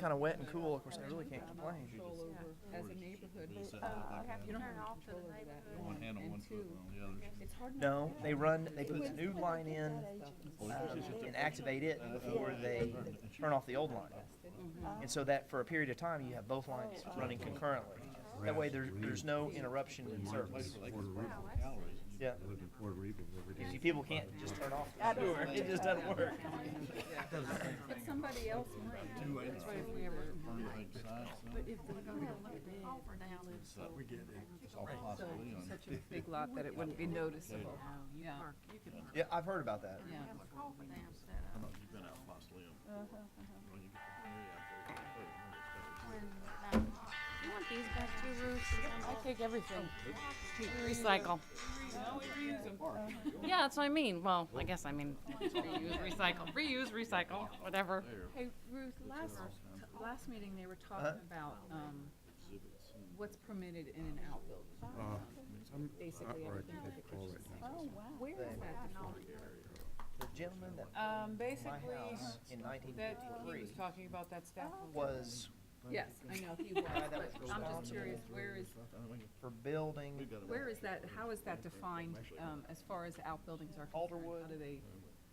kind of wet and cool, of course, I really can't complain. Control over, as a neighborhood, But it set you up like don't that. have off to the neighborhood. One hand on one foot and on the other. It's hard not No, to. they put the new line in and activate it before they turn off the old line. And so that for a period of time, you have both lines running concurrently. That way there's no interruption in service. Yeah. If people can't just turn off the sewer, it just doesn't work. But somebody else might. That's right, if we ever. But if the go down or down, It's all possibly on. such a big lot that it wouldn't be noticeable. Yeah. Yeah, I've heard about that. Yeah. I know you've been out possibly on. When you get to the area out there, You want these back too, Ruth? I take everything. Recycle. Yeah, that's what I mean. Well, I guess I mean reuse, recycle, whatever. Hey, Ruth, last meeting they were talking about, what's permitted in an outbuilding. Basically everything but the kitchen sink. Oh, wow. Where is that? The gentleman that Um, owned my basically, house in that he 1953 was talking about that stuff. was Yes, I know he was, that but was I'm just curious, for building where is that, how is that defined, as far as outbuildings are concerned? Alderwood. How do they,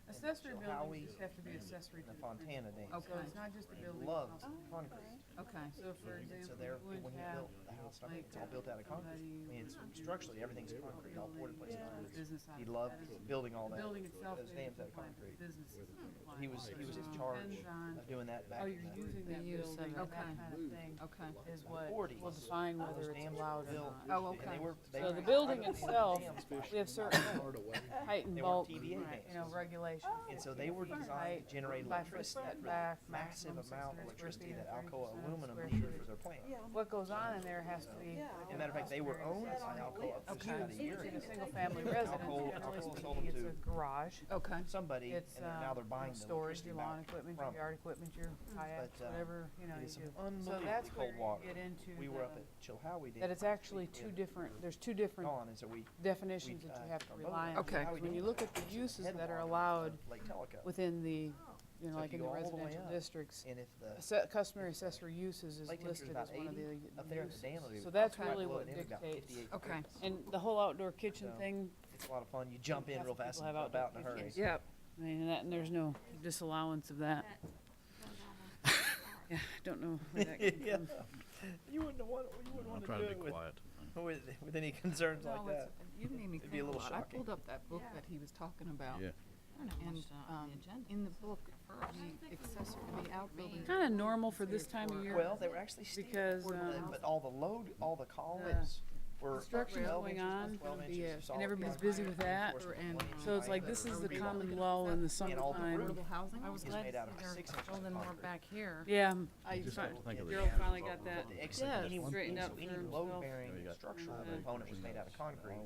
Accessory So how buildings we- have to be accessory the to the Fontana dam. So it's not just the building. Loved concrete. okay, So for And so example, there, you would when he have built the house, I think like, it's all built out of concrete. I mean, it's structurally, everything's concrete, all poured in place yeah, concrete. business out He of loved that is- building all the that, building itself those is dams out of compliant, but concrete. business is compliant. He was in Depends charge on of doing that back how in you're the using The that use of building, it. that Okay. kind of thing okay. is what 40s. will define Those whether it's dams were allowed or built. not. Oh, And okay. they So were the building private itself, dams, we have certain height and They were bulk, TVA you know, dams. regulations. And so they were designed to generate By foot electricity, setback, massive maximum amount of 600 square electricity feet that and Alcoa 30% aluminum square needed footage. for their plant. What goes on in there has to be. As a matter of fact, they were owned by Alcoa for just about a year. In a single family residence, Alcoa generally sold speaking, them it's to a garage. Okay. somebody, and It's, now they're buying the storage, electricity your lawn back equipment, from your yard equipment, your kayaks, But, whatever, you know, it you is do. some So unbelievably that's where cold you water. get into We were up at Chilhowie Dam. that it's actually two different, there's two different Gone, and so we definitions we, that you have to our rely on. boat- Okay. Because when you look at the uses that are headwater allowed of Lake Tellico. within the, you know, So if like you in the go all the way residential up, districts, And if the customary accessory uses is lake temperature's listed about as one of 80, the up there at the dam, uses. it'll be So that's right really below what it, it'll be about dictates. 58 Okay. degrees. And the whole outdoor kitchen So- thing, It's a lot of fun. You jump in Half real the fast people and have jump out in a outdoor hurry. kitchens. Yep. I mean, and there's no disallowance of that. Yeah, I don't know where that came Yeah. from. You wouldn't want I'm to trying do to it be with, quiet. with any concerns like No, it's, that. you made me It'd be think a a little lot. I shocking. pulled up that book that he was talking about. Yeah. And, in the book, the accessory, the outbuilding. Kind of normal for this time of year. Well, they were actually steel, Because, but all the load, all the columns were construction's 12 going inches, on, 12 be inches a- of solid and everybody's concrete, busy with that. reinforcement And- plating, So it's like, height, this is the roof. common lull in the all the summertime. Affordable housing? I was It's glad made to out of see they're 6 inches of building more concrete. back here. Yeah, I Just fi- think of the- Gerald finally got that. The ex- Yes. any, Straightened so out any for himself. load-bearing Yeah, you got- structural Mhm. component was made out of concrete.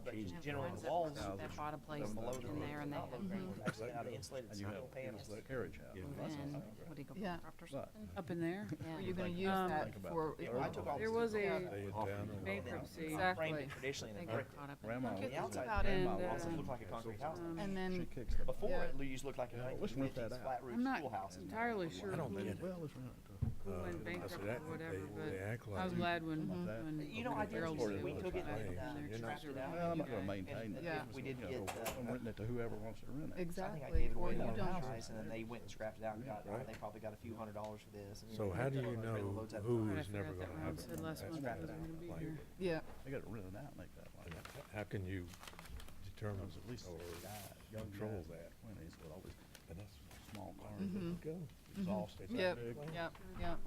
But And generally ones the walls that bought a place below the in there and they not had, load-bearing were actually out of insulated And you steel have panels. carriage house. and what do you go, Yeah. Bankrupt or But something? Up in there. Yeah. Are you gonna use Um, that Think about for? it. I took all There the was steel a framed bankruptcy. it Exactly. traditionally They and got bricked caught up in Grandma it. was On the outside, about it. grandma And, also uh, looked like a concrete house. And She then, kicks the Before Yeah. it used to look like a let's rent that 1950s out. flat roof I'm not schoolhouse. entirely sure I don't who think Well, let's rent it to went bankrupt or whatever, but I was glad. glad when You know, I did, Gerald Or was it we able took to it buy and in there. You're not- Screwed Well, out. I'm not gonna maintain it. Yeah. if we did You know, get, I'm renting it to whoever wants to rent it. I think I exactly, gave it or away you to one don't. guys, and then they went and scrapped it out and got, they probably got a few $100s for this. and, So how do you know loads out of who Trying to is figure never out that gonna Ron have said it? last That's month Scrap he it was out. gonna be Like- here. Yeah, They got to rent it out and make that like. How can you determine Because at least or young control guys, that? when he's with all these And that's small cars, Mhm. go. exhaust, it's yep, that big. yep, yep.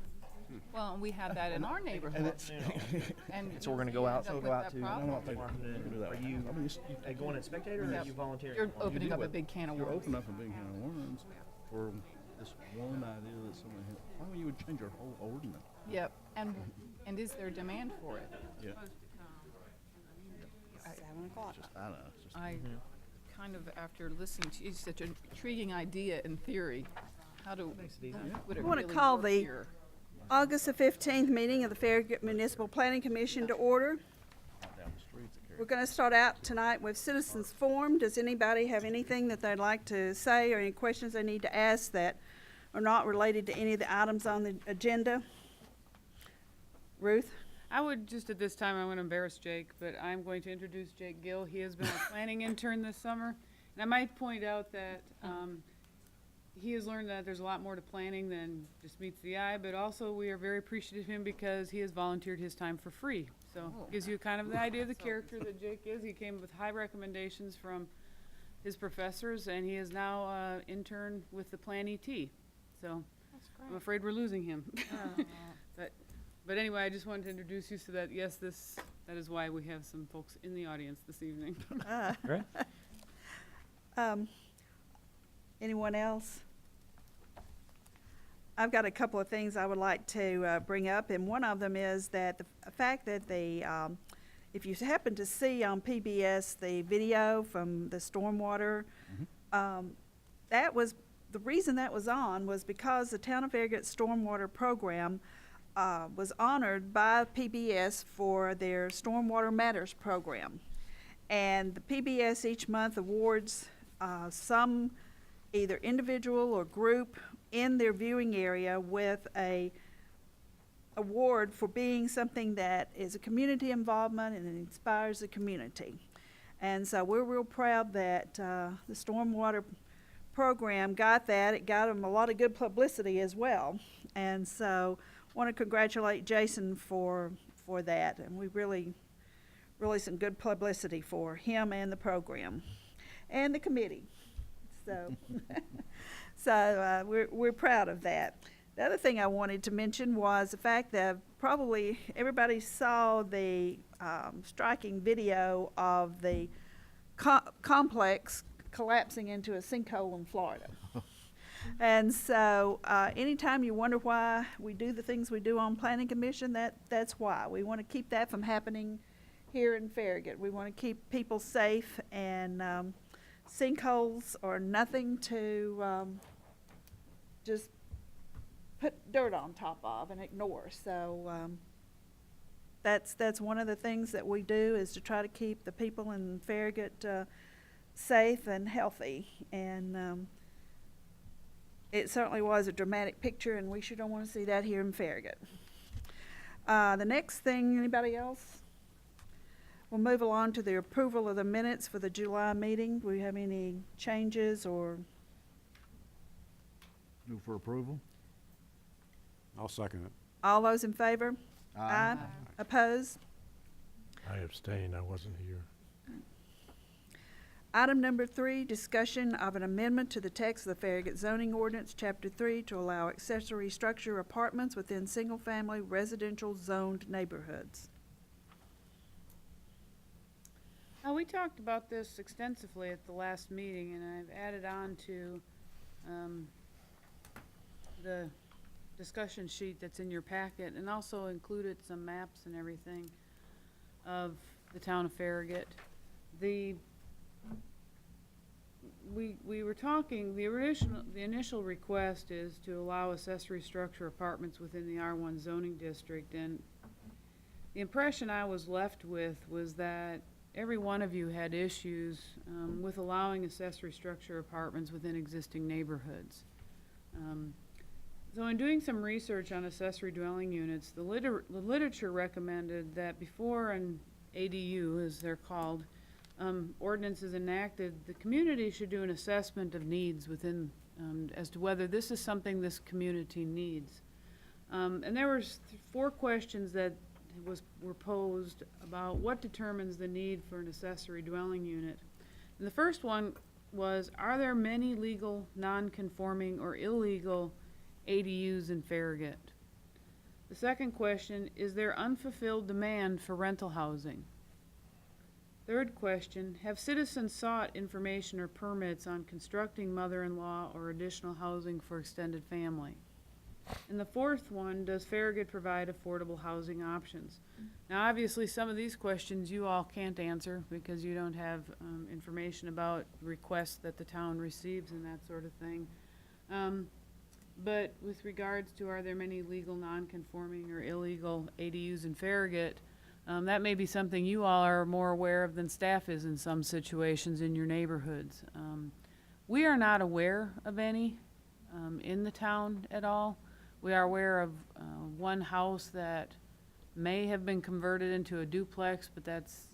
Well, and we had that in our neighborhood, and. So we're gonna go out, you end up go with out that to. problem. I don't think you can do that. Are you I mean, going as spectator or Yep. are you volunteering? You're Well, opening do up a it. big can of You're worms. opening up a big can of worms for this one idea that somebody had. Why would you would change your whole ordinance? Yep, and is there demand for it? Yeah. 7 o'clock. Just, I don't know. It's just, I kind of, after listening to, it's such an intriguing idea in theory, would it I want really to call work the here? August the 15th meeting of the Farragut Municipal Planning Commission to order. not down the streets that carry. We're going to start out tonight with citizens forum. Does anybody have anything that they'd like to say or any questions they need to ask that are not related to any of the items on the agenda. Ruth? I would just at this time, I'm going to embarrass Jake, but I'm going to introduce Jake Gill. He has been our planning intern this summer. And I might point out that he has learned that there's a lot more to planning than just meets the eye, but also we are very appreciative of him because he has volunteered his time for free. So gives you kind of the idea of the character that Jake is. He came with high recommendations from his professors, and he is now intern with the Plan ET. So I'm afraid we're losing him. But anyway, I just wanted to introduce you so that, yes, that is why we have some folks in the audience this evening. Great. Anyone else? I've got a couple of things I would like to bring up, and one of them is that the fact that if you happen to see on PBS the video from the stormwater, that was, the reason that was on was because the Town of Farragut Stormwater Program was honored by PBS for their Stormwater Matters program. And the PBS each month awards some either individual or group in their viewing area with a award for being something that is a community involvement and it inspires the community. And so we're real proud that the Stormwater program got that. It got them a lot of good publicity as well. And so want to congratulate Jason for that, and we really some good publicity for him and the program and the committee. So we're proud of that. The other thing I wanted to mention was the fact that probably everybody saw the striking video of the complex collapsing into a sinkhole in Florida. And so anytime you wonder why we do the things we do on Planning Commission, that's why. We want to keep that from happening here in Farragut. We want to keep people safe, and sinkholes are nothing to just put dirt on top of and ignore. So that's one of the things that we do, is to try to keep the people in Farragut safe and healthy. And it certainly was a dramatic picture, and we sure don't want to see that here in Farragut. The next thing, anybody else? We'll move along to the approval of the minutes for the July meeting. Do we have any changes or? Move for approval? I'll second it. All those in favor? Aye. Opposed? I abstain, I wasn't here. Item number 3, discussion of an amendment to the text of the Farragut zoning ordinance, Chapter 3, to allow accessory structure apartments within single-family residential zoned neighborhoods. We talked about this extensively at the last meeting, and I've added on to the discussion sheet that's in your packet, and also included some maps and everything of the town of Farragut. We were talking, the initial request is to allow accessory structure apartments within the R1 zoning district, and the impression I was left with was that every one of you had issues with allowing accessory structure apartments within existing neighborhoods. So in doing some research on accessory dwelling units, the literature recommended that before an ADU, as they're called, ordinance is enacted, the community should do an assessment of needs within, as to whether this is something this community needs. And there were 4 questions that were posed about what determines the need for an accessory dwelling unit. And the first one was, are there many legal, non-conforming, or illegal ADUs in Farragut? The second question, is there unfulfilled demand for rental housing? Third question, have citizens sought information or permits on constructing mother-in-law or additional housing for extended family? And the fourth one, does Farragut provide affordable housing options? Now, obviously, some of these questions you all can't answer because you don't have information about requests that the town receives and that sort of thing. But with regards to, are there many legal, non-conforming, or illegal ADUs in Farragut, that may be something you all are more aware of than staff is in some situations in your neighborhoods. We are not aware of any. in the town at all. We are aware of one house that may have been converted into a duplex, but that's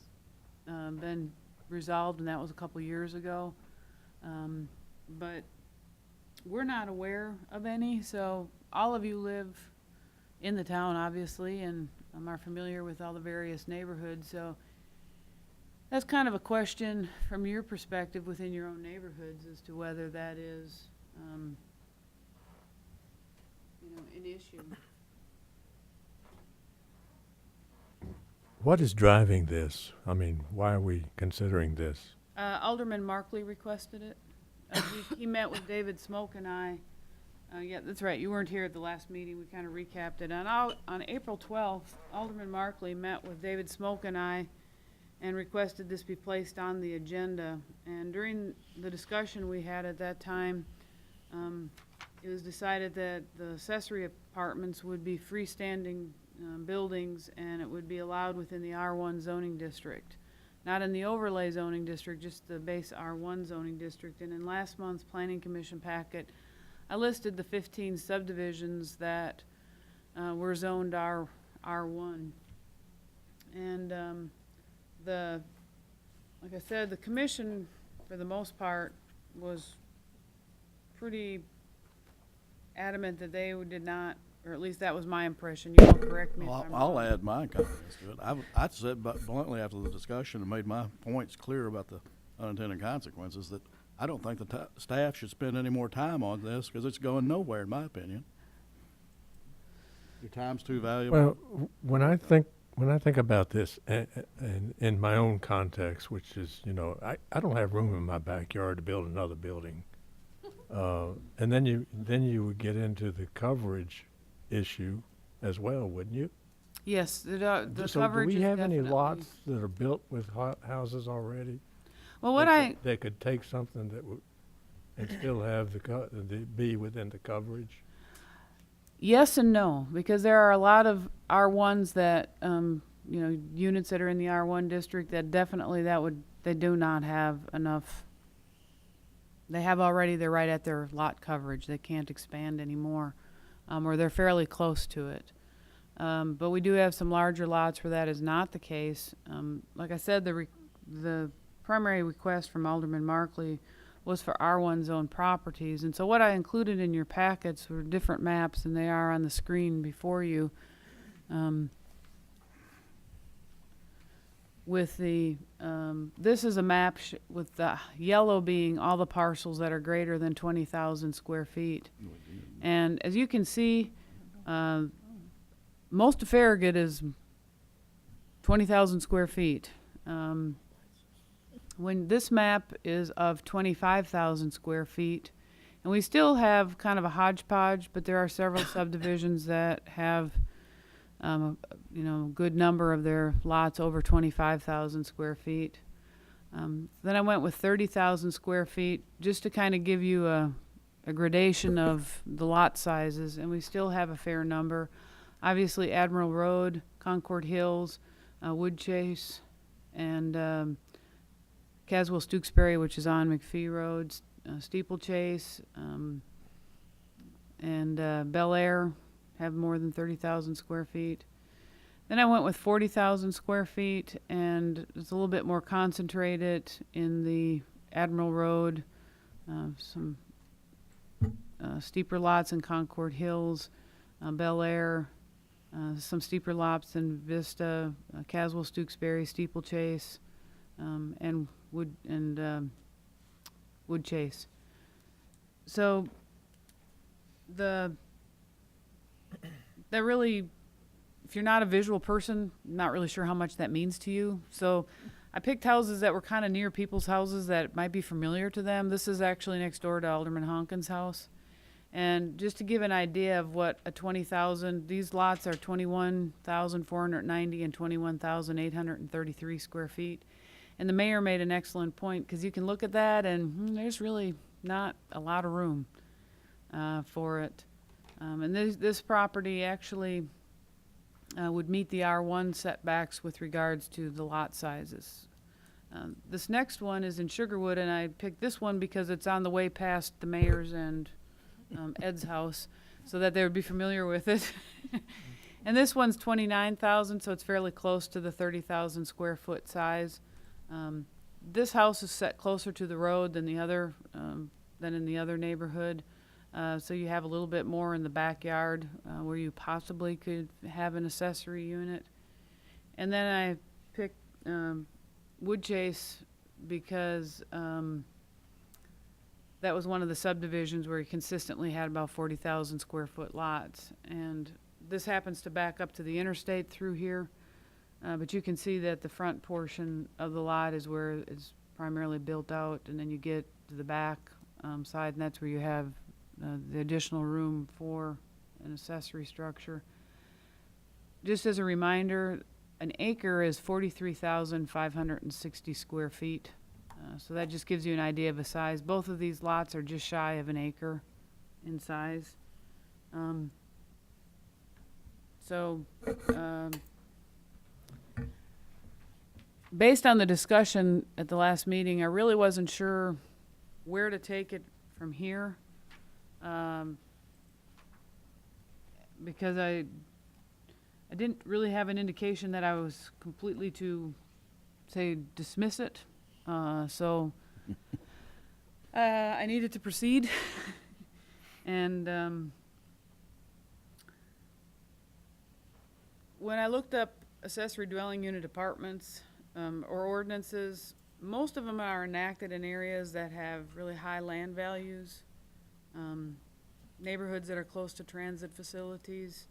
been resolved, and that was a couple years ago. But we're not aware of any, so all of you live in the town, obviously, and are familiar with all the various neighborhoods, so that's kind of a question from your perspective within your own neighborhoods as to whether that is, an issue. What is driving this? I mean, why are we considering this? Alderman Markley requested it. He met with David Smoke and I. Yeah, that's right. You weren't here at the last meeting. We kind of recapped it. On April 12th, Alderman Markley met with David Smoke and I and requested this be placed on the agenda. And during the discussion we had at that time, it was decided that the accessory apartments would be freestanding buildings, and it would be allowed within the R1 zoning district. Not in the overlay zoning district, just the base R1 zoning district. And in last month's Planning Commission packet, I listed the 15 subdivisions that were zoned R1. And like I said, the commission, for the most part, was pretty adamant that they did not, or at least that was my impression. You don't correct me if Well, I'm I'll wrong. add my comments to it. I said bluntly after the discussion and made my points clear about the unintended consequences that I don't think the staff should spend any more time on this because it's going nowhere, in my opinion. Your time's too valuable. Well, when I think about this, and in my own context, which is, I don't have room in my backyard to build another building. And then you would get into the coverage issue as well, wouldn't you? Yes, the So coverage do is we have any definitely- lots that are built with houses already? Well, what They could take something that would, and still have be within the coverage? Yes and no, because there are a lot of R1s that, units that are in the R1 district that definitely they do not have enough. They're right at their lot coverage. They can't expand anymore, or they're fairly close to it. But we do have some larger lots where that is not the case. Like I said, the primary request from Alderman Markley was for R1 zone properties. And so what I included in your packets were different maps, and they are on the screen before you. This is a map with the yellow being all the parcels that are greater than 20,000 square feet. And as you can see, most of Farragut is 20,000 square feet. When this map is of 25,000 square feet, and we still have kind of a hodgepodge, but there are several subdivisions that have, a good number of their lots over 25,000 square feet. Then I went with 30,000 square feet just to kind of give you a gradation of the lot sizes, and we still have a fair number. Obviously, Admiral Road, Concord Hills, Woodchase, and Caswell Stewksbury, which is on McPhee Road, Steeplechase, and Bel Air have more than 30,000 square feet. Then I went with 40,000 square feet, and it's a little bit more concentrated in the Admiral Road, some steeper lots in Concord Hills, Bel Air, some steeper lots in Vista, Caswell Stewksbury, Steeplechase, and Woodchase. So that really, if you're not a visual person, I'm not really sure how much that means to you. So I picked houses that were kind of near people's houses that might be familiar to them. This is actually next door to Alderman Honkin's house. And just to give an idea of what a 20,000, these lots are 21,490 and 21,833 square feet. And the mayor made an excellent point, because you can look at that and there's really not a lot of room for it. And this property actually would meet the R1 setbacks with regards to the lot sizes. This next one is in Sugarwood, and I picked this one because it's on the way past the mayor's and Ed's house, so that they would be familiar with it. And this one's 29,000, so it's fairly close to the 30,000 square foot size. This house is set closer to the road than the other, than in the other neighborhood. So you have a little bit more in the backyard, where you possibly could have an accessory unit. And then I picked, Woodchase because, that was one of the subdivisions where you consistently had about 40,000 square foot lots. And this happens to back up to the interstate through here. But you can see that the front portion of the lot is where it's primarily built out, and then you get to the back side, and that's where you have the additional room for an accessory structure. Just as a reminder, an acre is 43,560 square feet. So that just gives you an idea of the size. Both of these lots are just shy of an acre in size. Based on the discussion at the last meeting, I really wasn't sure where to take it from here. Because I didn't really have an indication that I was completely to, say, dismiss it. So I needed to proceed. And when I looked up accessory dwelling unit apartments or ordinances, most of them are enacted in areas that have really high land values, neighborhoods that are close to transit facilities,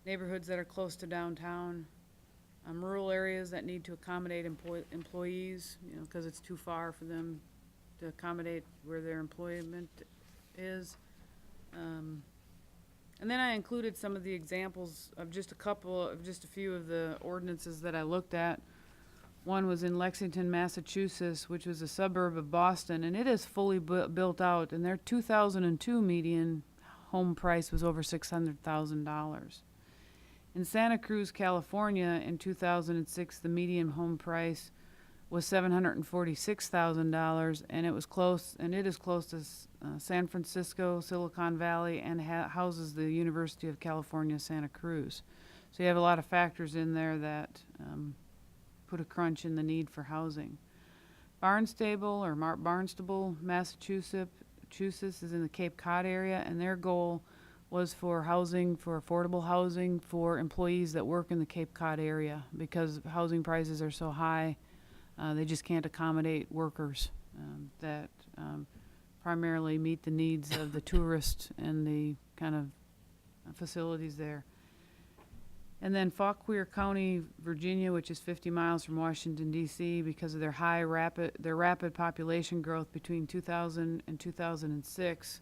neighborhoods that are close to downtown, rural areas that need to accommodate employees, you know, because it's too far for them to accommodate where their employment is. And then I included some of the examples of just a few of the ordinances that I looked at. One was in Lexington, Massachusetts, which was a suburb of Boston, and it is fully built out, and their 2002 median home price was over $600,000. In Santa Cruz, California, in 2006, the median home price was $746,000, and it is close to San Francisco, Silicon Valley, and houses the University of California, Santa Cruz. So you have a lot of factors in there that put a crunch in the need for housing. Barnstable, Massachusetts, is in the Cape Cod area, and their goal was for affordable housing for employees that work in the Cape Cod area, because housing prices are so high, they just can't accommodate workers that primarily meet the needs of the tourists and the kind of facilities there. And then Fauquier County, Virginia, which is 50 miles from Washington, D.C., because of their rapid population growth between 2000 and 2006,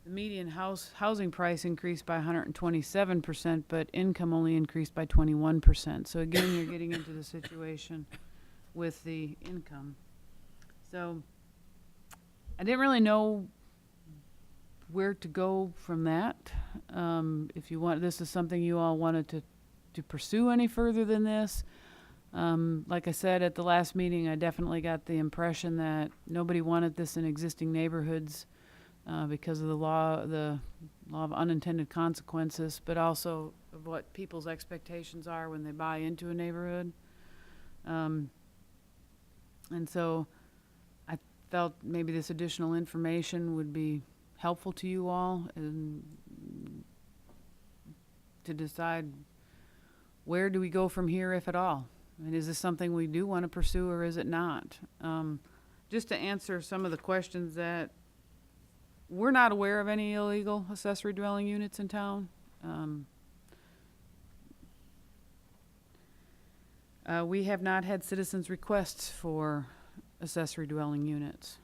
the median housing price increased by 127%, but income only increased by 21%. So again, you're getting into the situation with the income. So I didn't really know where to go from that. If you want, this is something you all wanted to pursue any further than this. Like I said at the last meeting, I definitely got the impression that nobody wanted this in existing neighborhoods because of the law of unintended consequences, but also of what people's expectations are when they buy into a neighborhood. And so I felt maybe this additional information would be helpful to you all and to decide where do we go from here, if at all. I mean, is this something we do want to pursue, or is it not? Just to answer some of the questions that we're not aware of any illegal accessory dwelling units in town. We have not had citizens' requests for accessory dwelling units.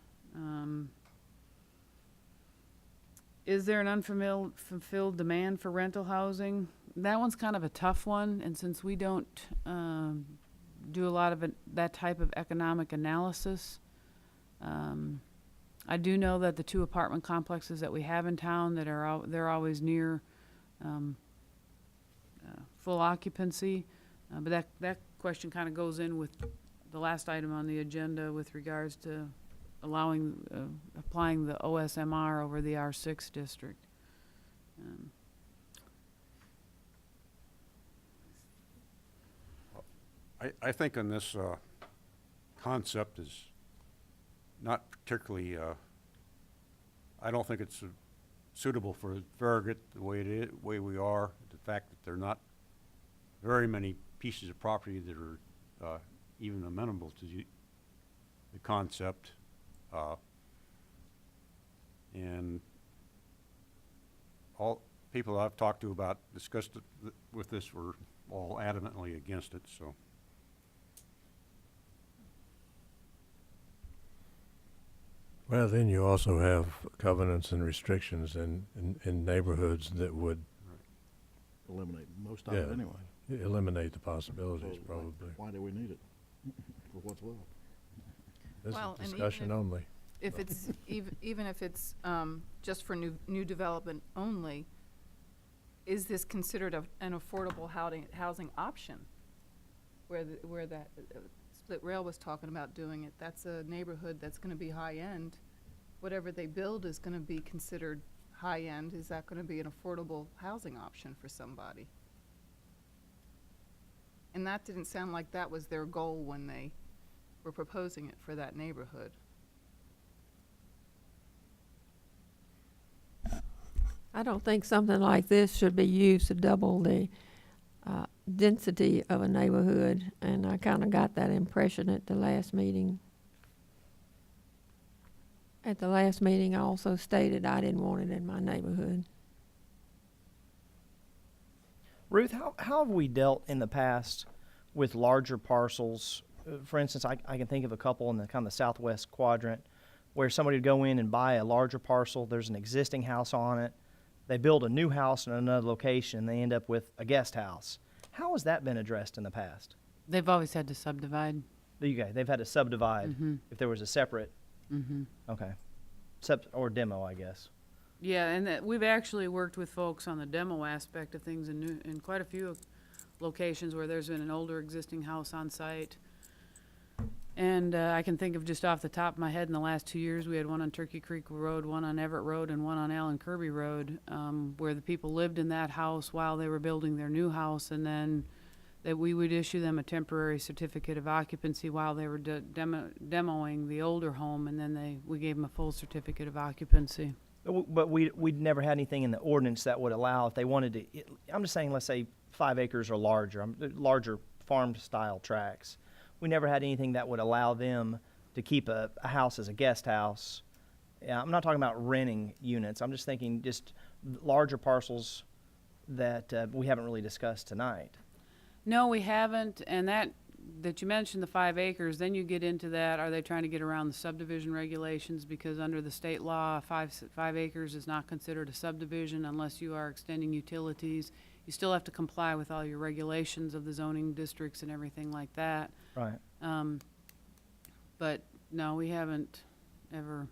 Is there an unfulfilled demand for rental housing? That one's kind of a tough one, and since we don't do a lot of that type of economic analysis, I do know that the 2 apartment complexes that we have in town that they're always near full occupancy, but that question kind of goes in with the last item on the agenda with regards to applying the OSMR over the R6 district. I think on this concept is not particularly, I don't think it's suitable for Farragut the way it is, way we are. The fact that there are not very many pieces of property that are even amenable to the concept. And all people I've talked to about discussed it with this were all adamantly against it, so. Well, then you also have covenants and restrictions in neighborhoods that would Eliminate most of it Yeah. anyway. eliminate the possibilities, So probably. Why do we need it? For what's left? This Well, is and even discussion if- only. If it's, even if it's just for new development only, is this considered an affordable housing option? Where that Split Rail was talking about doing it, that's a neighborhood that's gonna be high-end. Whatever they build is gonna be considered high-end. Is that gonna be an affordable housing option for somebody? And that didn't sound like that was their goal when they were proposing it for that neighborhood. I don't think something like this should be used to double the density of a neighborhood, and I kind of got that impression at the last meeting. At the last meeting, I also stated I didn't want it in my neighborhood. Ruth, how have we dealt in the past with larger parcels? For instance, I can think of a couple in the kind of the southwest quadrant where somebody would go in and buy a larger parcel. There's an existing house on it. They build a new house in another location, and they end up with a guest house. How has that been addressed in the past? They've always had to subdivide. They've had to subdivide if there was a separate, Mm-hmm. okay, or demo, I guess. Yeah, and that, we've actually worked with folks on the demo aspect of things in quite a few locations where there's been an older existing house on site. And I can think of just off the top of my head in the last 2 years, we had one on Turkey Creek Road, one on Everett Road, and one on Allen Kirby Road, where the people lived in that house while they were building their new house, and then that we would issue them a temporary certificate of occupancy while they were demoing the older home, and then we gave them a full certificate of occupancy. But we'd never had anything in the ordinance that would allow if they wanted to. I'm just saying, let's say 5 acres or larger, larger farm-style tracts. We never had anything that would allow them to keep a house as a guest house. Yeah, I'm not talking about renting units. I'm just thinking just larger parcels that we haven't really discussed tonight. No, we haven't, and that you mentioned the 5 acres, then you get into that, are they trying to get around the subdivision regulations? Because under the state law, 5 acres is not considered a subdivision unless you are extending utilities. You still have to comply with all your regulations of the zoning districts and everything like that. Right. But no, we haven't ever.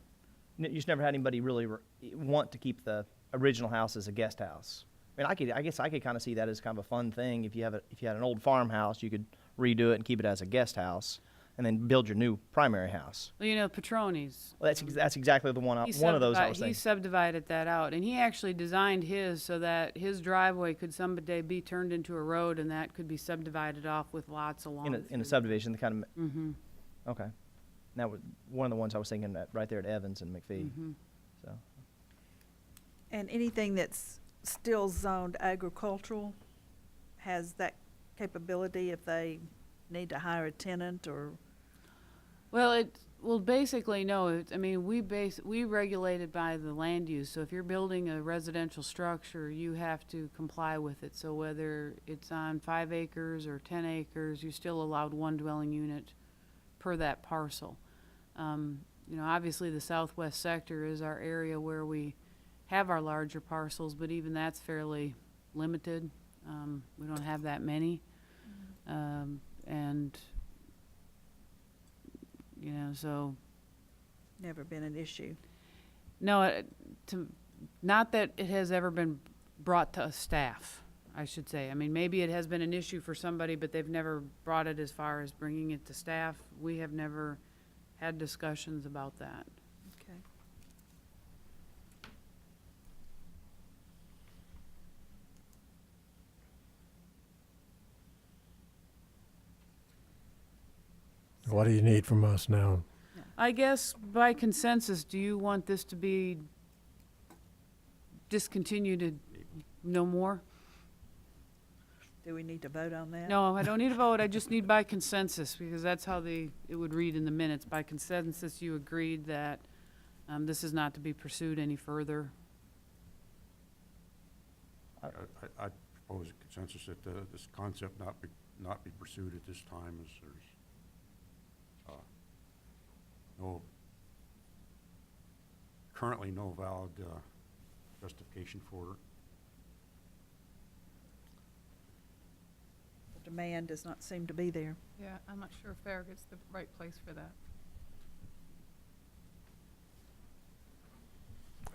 You just never had anybody really want to keep the original house as a guest house. I mean, I guess I could kind of see that as kind of a fun thing. If you had an old farmhouse, you could redo it and keep it as a guest house, and then build your new primary house. Well, you know, Petroni's. Well, that's exactly the one of those I was He thinking. subdivided that out, and he actually designed his so that his driveway could someday be turned into a road, and that could be subdivided off with lots along. In a subdivision, the kind of. Mm-hmm. Okay. That was one of the ones I was thinking right there at Evans and McPhee. Mm-hmm. So. And anything that's still zoned agricultural has that capability if they need to hire a tenant or? Well, basically, no. I mean, we regulate it by the land use. So if you're building a residential structure, you have to comply with it. So whether it's on 5 acres or 10 acres, you're still allowed 1 dwelling unit per that parcel. You know, obviously the southwest sector is our area where we have our larger parcels, but even that's fairly limited. We don't have that many. And, you know, so. Never been an issue. No, not that it has ever been brought to staff, I should say. I mean, maybe it has been an issue for somebody, but they've never brought it as far as bringing it to staff. We have never had discussions about that. Okay. What do you need from us now? I guess by consensus, do you want this to be discontinued no more? Do we need to vote on that? No, I don't need a vote, I just need by consensus, because that's how it would read in the minutes. By consensus, you agreed that this is not to be pursued any further. I propose a consensus that this concept not be pursued at this time, as there's currently no valid justification for it. The demand does not seem to be there. Yeah, I'm not sure Farragut's the right place for that.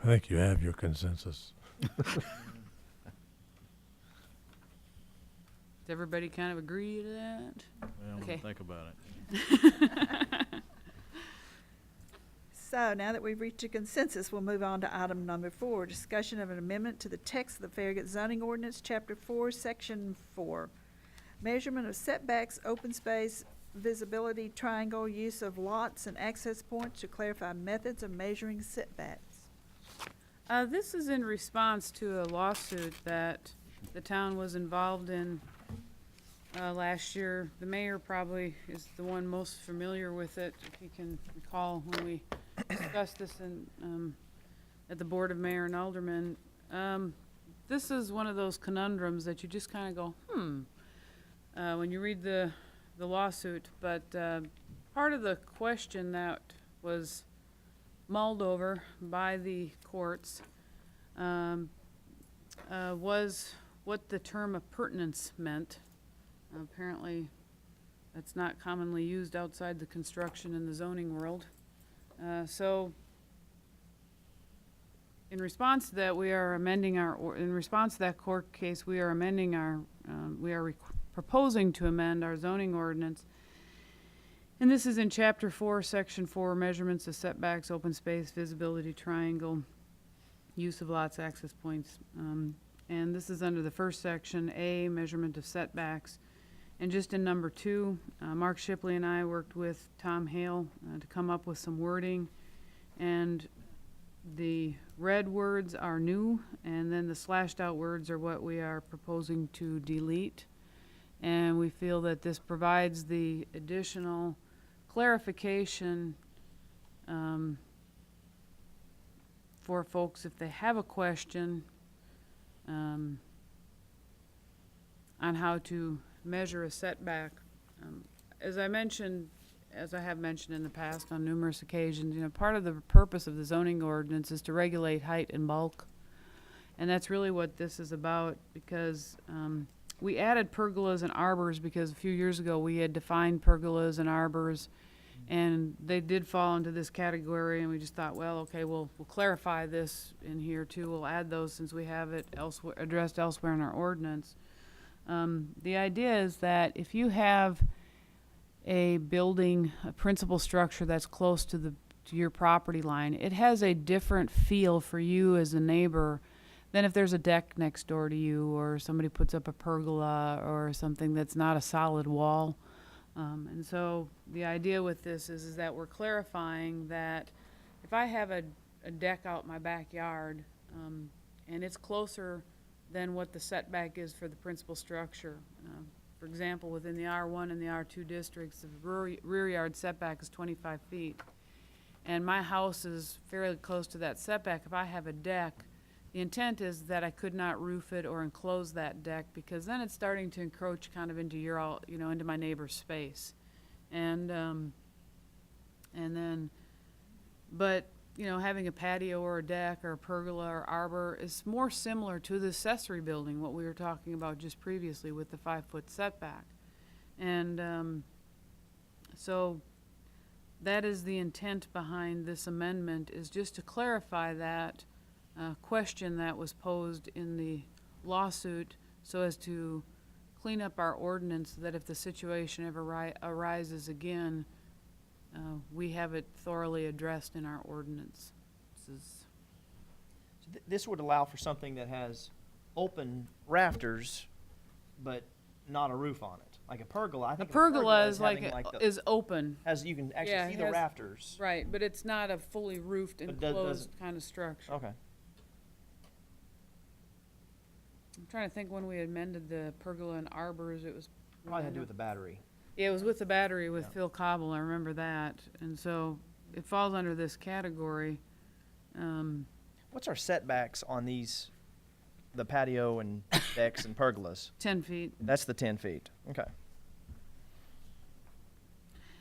I think you have your consensus. Does everybody kind of agree to that? Well, Okay. think about it. So now that we've reached a consensus, we'll move on to item number 4, discussion of an amendment to the text of the Farragut zoning ordinance, chapter 4, section 4. Measurement of setbacks, open space, visibility, triangle, use of lots and access points to clarify methods of measuring setbacks. This is in response to a lawsuit that the town was involved in last year. The mayor probably is the one most familiar with it, if you can recall when we discussed this at the Board of Mayor and Aldermen. This is one of those conundrums that you just kind of go, when you read the lawsuit. But part of the question that was mulled over by the courts was what the term appurtenance meant. Apparently, that's not commonly used outside the construction and the zoning world. So, in response to that, we are amending in response to that court case, we are amending proposing to amend our zoning ordinance. And this is in chapter 4, section 4, measurements of setbacks, open space, visibility, triangle, use of lots, access points. And this is under the first section, A, measurement of setbacks. And just in number 2, Mark Shipley and I worked with Tom Hale to come up with some wording. And the red words are new, and then the slashed out words are what we are proposing to delete. And we feel that this provides the additional clarification for folks if they have a question on how to measure a setback. As I have mentioned in the past on numerous occasions, part of the purpose of the zoning ordinance is to regulate height and bulk. And that's really what this is about, because we added pergolas and arbors because a few years ago we had defined pergolas and arbors, and they did fall into this category, and we just thought, well, okay, we'll clarify this in here too. We'll add those since we have it addressed elsewhere in our ordinance. The idea is that if you have a building, a principal structure that's close to your property line, it has a different feel for you as a neighbor than if there's a deck next door to you, or somebody puts up a pergola or something that's not a solid wall. And so the idea with this is that we're clarifying that if I have a deck out my backyard, and it's closer than what the setback is for the principal structure. For example, within the R1 and the R2 districts, the rear yard setback is 25 feet. And my house is fairly close to that setback. If I have a deck, the intent is that I could not roof it or enclose that deck, because then it's starting to encroach kind of into into my neighbor's space. But having a patio or a deck or a pergola or arbor is more similar to the accessory building, what we were talking about just previously with the 5-foot setback. And so that is the intent behind this amendment, is just to clarify that question that was posed in the lawsuit, so as to clean up our ordinance, that if the situation ever arises again, we have it thoroughly addressed in our ordinance. This would allow for something that has open rafters, but not a roof on it. Like a pergola, I A think pergola is having like, the, is open, has, you can Yeah, actually it see the has- rafters. right, but it's not a fully roofed, But enclosed kind of structure. Okay. I'm trying to think when we amended the pergola and arbors, it was. Probably had to do with the battery. Yeah, it was with the battery with Yeah. Phil Cobble, I remember that, and so it falls under this category. What's our setbacks on these, the patio and decks and pergolas? 10 feet. That's the 10 feet. Okay.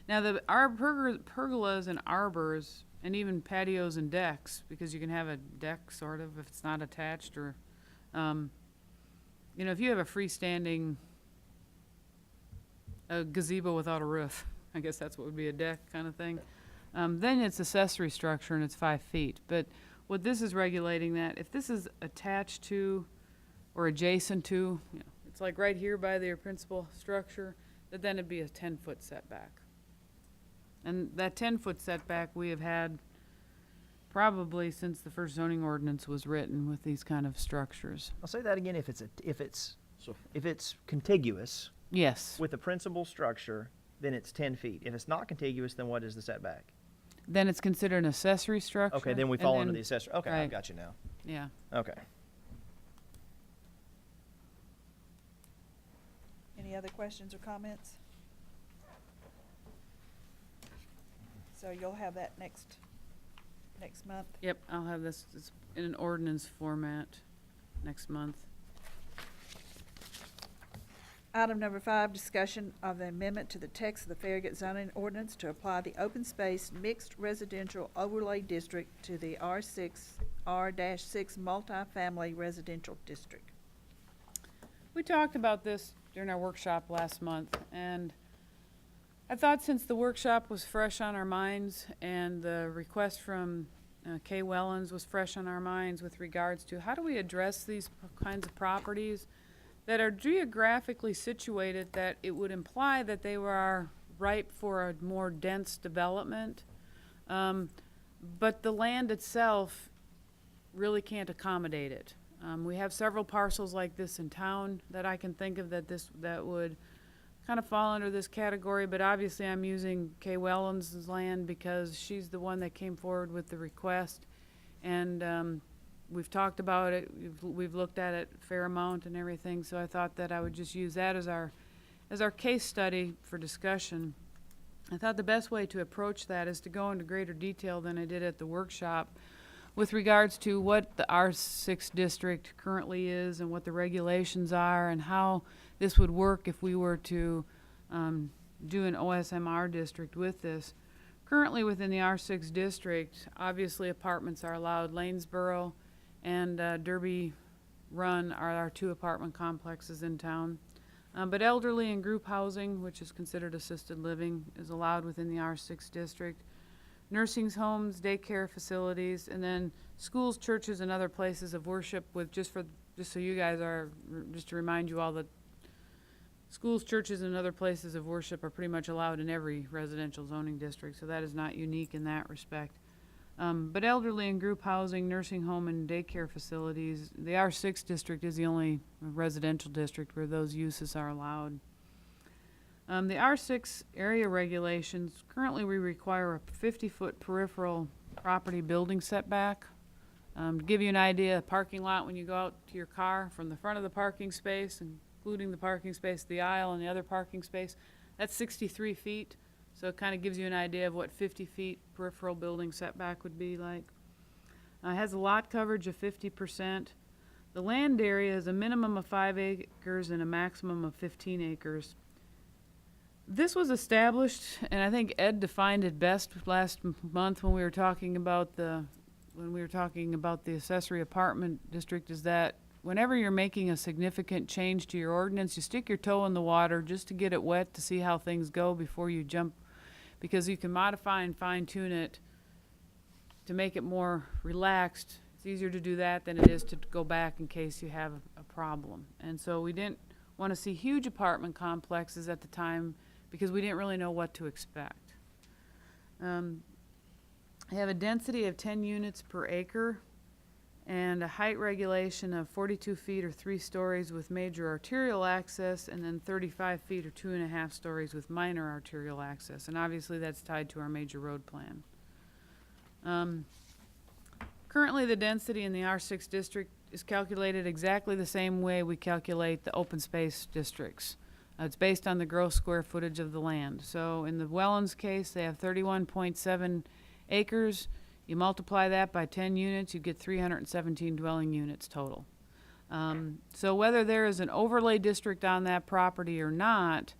Now, our pergolas and arbors, and even patios and decks, because you can have a deck sort of if it's not attached, or, if you have a freestanding a gazebo without a roof, I guess that's what would be a deck kind of thing, then it's accessory structure and it's 5 feet. But what this is regulating that, if this is attached to or adjacent to, it's like right here by their principal structure, that then it'd be a 10-foot setback. And that 10-foot setback we have had probably since the first zoning ordinance was written with these kind of structures. I'll say that again. If it's contiguous Yes. with the principal structure, then it's 10 feet. If it's not contiguous, then what is the setback? Then it's considered an accessory structure. Okay, then we and fall under the accessory. Okay, I've right. got you now. Yeah. Okay. Any other questions or comments? So you'll have that next month? Yep, I'll have this it's in an ordinance format next month. Item number 5, discussion of the amendment to the text of the Farragut zoning ordinance to apply the open space mixed residential overlay district to the R6 multifamily residential district. We talked about this during our workshop last month, and I thought since the workshop was fresh on our minds and the request from Kay Wellens was fresh on our minds with regards to how do we address these kinds of properties that are geographically situated, that it would imply that they were ripe for a more dense development. But the land itself really can't accommodate it. We have several parcels like this in town that I can think of that would kind of fall under this category, but obviously I'm using Kay Wellens' land because she's the one that came forward with the request. And we've talked about it, we've looked at it a fair amount and everything, so I thought that I would just use that as our case study for discussion. I thought the best way to approach that is to go into greater detail than I did at the workshop with regards to what the R6 district currently is and what the regulations are and how this would work if we were to do an OSMR district with this. Currently within the R6 district, obviously apartments are allowed. Lanesboro and Derby Run are our 2 apartment complexes in town. But elderly and group housing, which is considered assisted living, is allowed within the R6 district. Nursing homes, daycare facilities, and then schools, churches, and other places of worship with, just so you guys are, just to remind you all that schools, churches, and other places of worship are pretty much allowed in every residential zoning district, so that is not unique in that respect. But elderly and group housing, nursing home, and daycare facilities, the R6 district is the only residential district where those uses are allowed. The R6 area regulations, currently we require a 50-foot peripheral property building setback. To give you an idea, a parking lot, when you go out to your car from the front of the parking space, including the parking space, the aisle, and the other parking space, that's 63 feet. So it kind of gives you an idea of what 50 feet peripheral building setback would be like. It has a lot coverage of 50%. The land area is a minimum of 5 acres and a maximum of 15 acres. This was established, and I think Ed defined it best last month when we were talking about the accessory apartment district, is that whenever you're making a significant change to your ordinance, you stick your toe in the water just to get it wet to see how things go before you jump, because you can modify and fine-tune it to make it more relaxed. It's easier to do that than it is to go back in case you have a problem. And so we didn't want to see huge apartment complexes at the time because we didn't really know what to expect. I have a density of 10 units per acre, and a height regulation of 42 feet or 3 stories with major arterial access, and then 35 feet or 2.5 stories with minor arterial access. And obviously that's tied to our major road plan. Currently, the density in the R6 district is calculated exactly the same way we calculate the open space districts. It's based on the gross square footage of the land. So in the Wellens case, they have 31.7 acres. You multiply that by 10 units, you get 317 dwelling units total. So whether there is an overlay district on that property or not,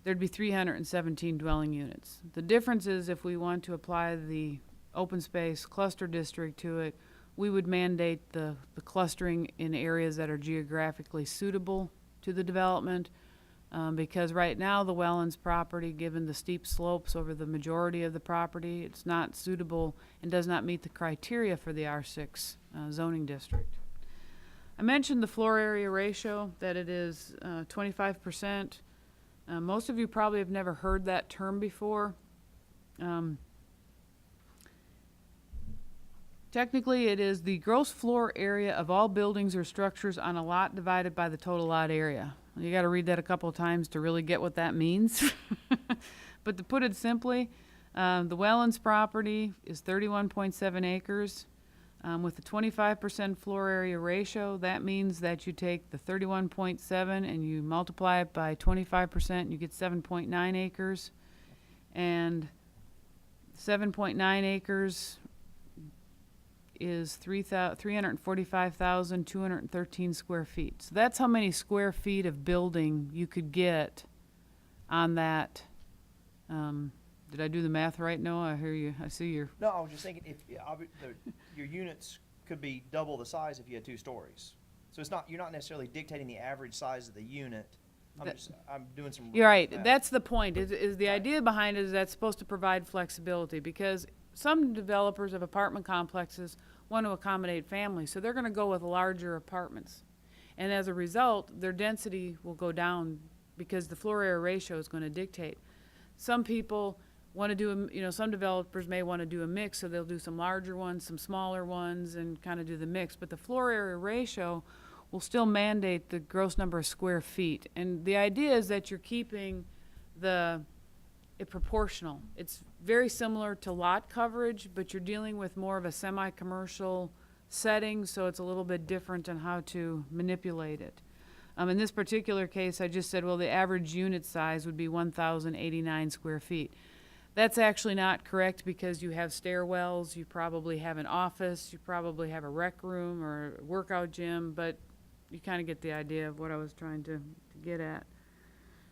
there'd be 317 dwelling units. The difference is if we want to apply the open space cluster district to it, we would mandate the clustering in areas that are geographically suitable to the development. Because right now the Wellens property, given the steep slopes over the majority of the property, it's not suitable and does not meet the criteria for the R6 zoning district. I mentioned the floor area ratio, that it is 25%. Most of you probably have never heard that term before. Technically, it is the gross floor area of all buildings or structures on a lot divided by the total lot area. You got to read that a couple of times to really get what that means. But to put it simply, the Wellens property is 31.7 acres. With the 25% floor area ratio, that means that you take the 31.7 and you multiply it by 25%, and you get 7.9 acres. And 7.9 acres is 345,213 square feet. So that's how many square feet of building you could get on that. Did I do the math right, Noah? I hear you. I see your. No, I was just thinking your units could be double the size if you had 2 stories. So it's not, you're not necessarily dictating the average size of the unit. I'm doing some. You're right. math. That's the point. Is the idea behind it is that's supposed to provide flexibility, because some developers of apartment complexes want to accommodate families, so they're going to go with larger apartments. And as a result, their density will go down because the floor area ratio is going to dictate. Some people want to do, some developers may want to do a mix, so they'll do some larger ones, some smaller ones, and kind of do the mix. But the floor area ratio will still mandate the gross number of square feet. And the idea is that you're keeping it proportional. It's very similar to lot coverage, but you're dealing with more of a semi-commercial setting, so it's a little bit different on how to manipulate it. In this particular case, I just said, well, the average unit size would be 1,089 square feet. That's actually not correct, because you have stairwells, you probably have an office, you probably have a rec room or a workout gym, but you kind of get the idea of what I was trying to get at.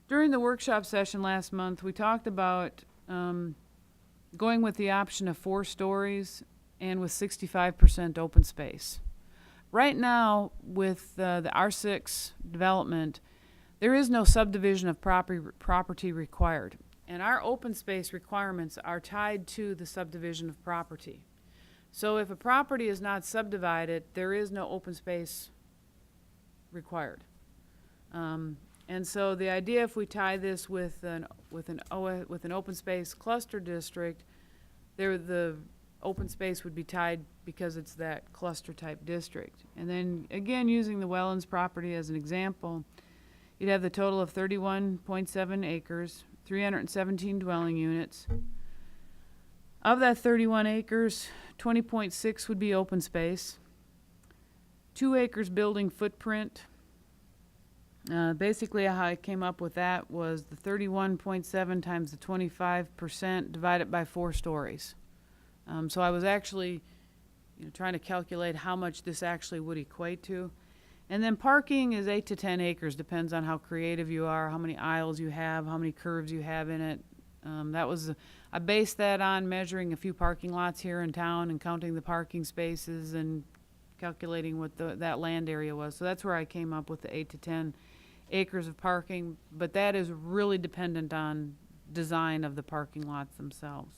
During the workshop session last month, we talked about going with the option of 4 stories and with 65% open space. Right now, with the R6 development, there is no subdivision of property required. And our open space requirements are tied to the subdivision of property. So if a property is not subdivided, there is no open space required. And so the idea, if we tie this with an open space cluster district, the open space would be tied because it's that cluster type district. And then again, using the Wellens property as an example, you'd have the total of 31.7 acres, 317 dwelling units. Of that 31 acres, 20.6 would be open space, 2 acres building footprint. Basically, how I came up with that was the 31.7 times the 25% divided by 4 stories. So I was actually trying to calculate how much this actually would equate to. And then parking is 8 to 10 acres, depends on how creative you are, how many aisles you have, how many curves you have in it. I based that on measuring a few parking lots here in town and counting the parking spaces and calculating what that land area was. So that's where I came up with the 8 to 10 acres of parking, but that is really dependent on design of the parking lots themselves.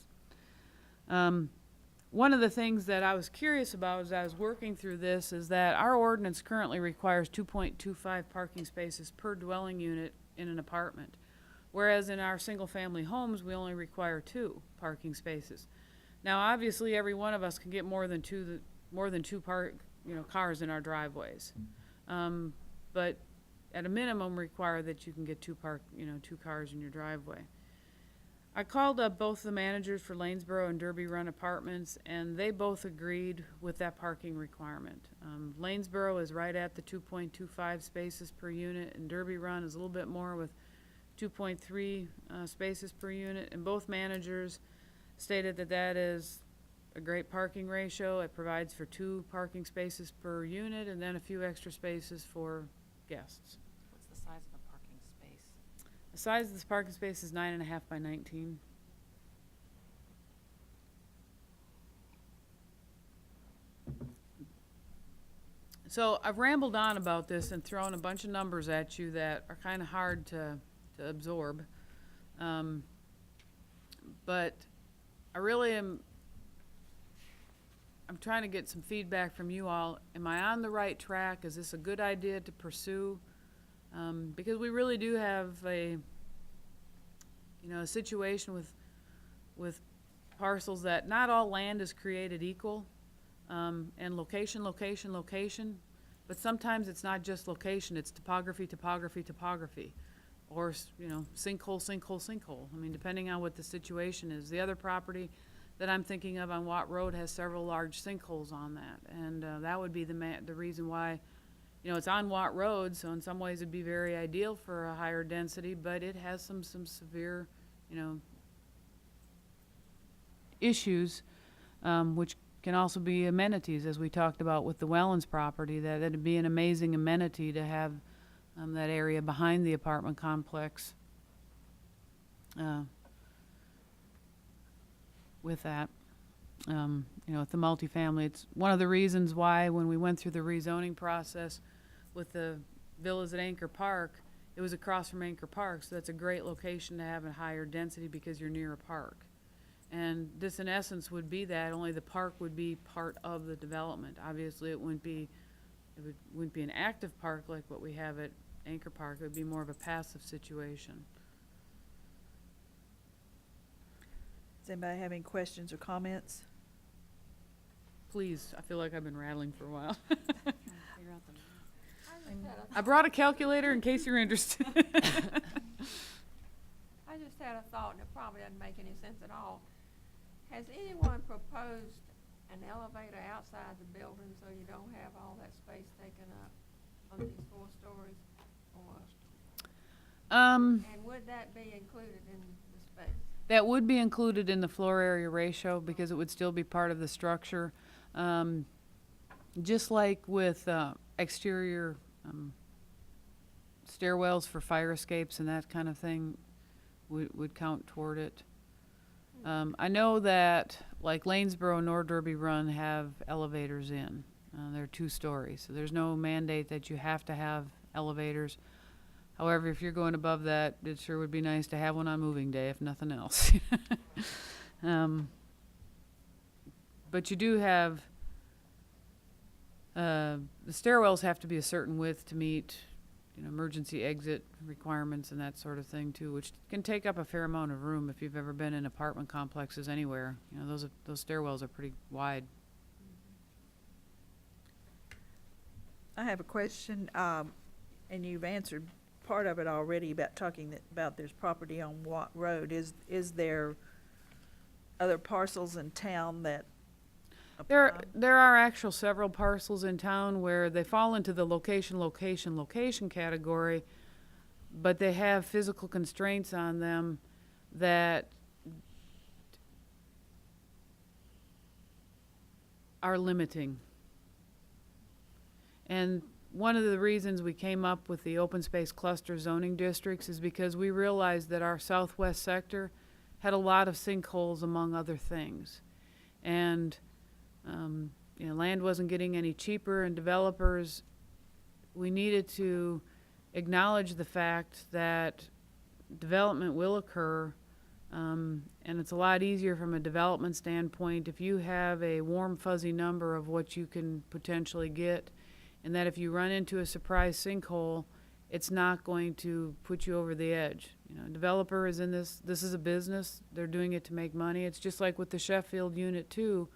One of the things that I was curious about as I was working through this is that our ordinance currently requires 2.25 parking spaces per dwelling unit in an apartment, whereas in our single-family homes, we only require 2 parking spaces. Now, obviously, every one of us can get more than 2 more than two cars in our driveways. But at a minimum require that you can get two cars in your driveway. I called up both the managers for Lanesboro and Derby Run Apartments, and they both agreed with that parking requirement. Lanesboro is right at the 2.25 spaces per unit, and Derby Run is a little bit more with 2.3 spaces per unit, and both managers stated that that is a great parking ratio. It provides for 2 parking spaces per unit and then a few extra spaces for guests. What's the size of a parking space? The size of this parking space is 9.5 by 19. So I've rambled on about this and thrown a bunch of numbers at you that are kind of hard to absorb. But I really I'm trying to get some feedback from you all. Am I on the right track? Is this a good idea to pursue? Because we really do have a situation with parcels that not all land is created equal, and location, but sometimes it's not just location, it's topography, or, sinkhole. I mean, depending on what the situation is. The other property that I'm thinking of on Watt Road has several large sinkholes on that, and that would be the reason why, it's on Watt Road, so in some ways it'd be very ideal for a higher density, but it has some severe, issues, which can also be amenities, as we talked about with the Wellens property, that it'd be an amazing amenity to have that area behind the apartment complex with that. With the multifamily, it's one of the reasons why when we went through the rezoning process with the villas at Anchor Park, it was across from Anchor Park, so that's a great location to have a higher density because you're near a park. And this, in essence, would be that, only the park would be part of the development. Obviously, it wouldn't be an active park like what we have at Anchor Park. It would be more of a passive situation. Does anybody have any questions or comments? Please, I feel like I've been rattling for a while. I brought a calculator in case you're interested. I just had a thought, and it probably doesn't make any sense at all. Has anyone proposed an elevator outside the building so you don't have all that space taken up on these 4 stories? And would that be included in the space? That would be included in the floor area ratio because it would still be part of the structure. Just like with exterior stairwells for fire escapes and that kind of thing would count toward it. I know that like Lanesboro nor Derby Run have elevators in. They're 2 stories, so there's no mandate that you have to have elevators. However, if you're going above that, it sure would be nice to have one on moving day, if nothing else. But you do have, the stairwells have to be a certain width to meet, emergency exit requirements and that sort of thing too, which can take up a fair amount of room if you've ever been in apartment complexes anywhere. Those stairwells are pretty wide. I have a question, and you've answered part of it already about about there's property on Watt Road. Is there other parcels in town that apply? There are actual several parcels in town where they fall into the location category, but they have physical constraints on them that are limiting. And one of the reasons we came up with the open space cluster zoning districts is because we realized that our southwest sector had a lot of sinkholes among other things. And land wasn't getting any cheaper, and developers, we needed to acknowledge the fact that development will occur, and it's a lot easier from a development standpoint if you have a warm, fuzzy number of what you can potentially get, and that if you run into a surprise sinkhole, it's not going to put you over the edge. A developer is in this is a business. They're doing it to make money. It's just like with the Sheffield Unit 2.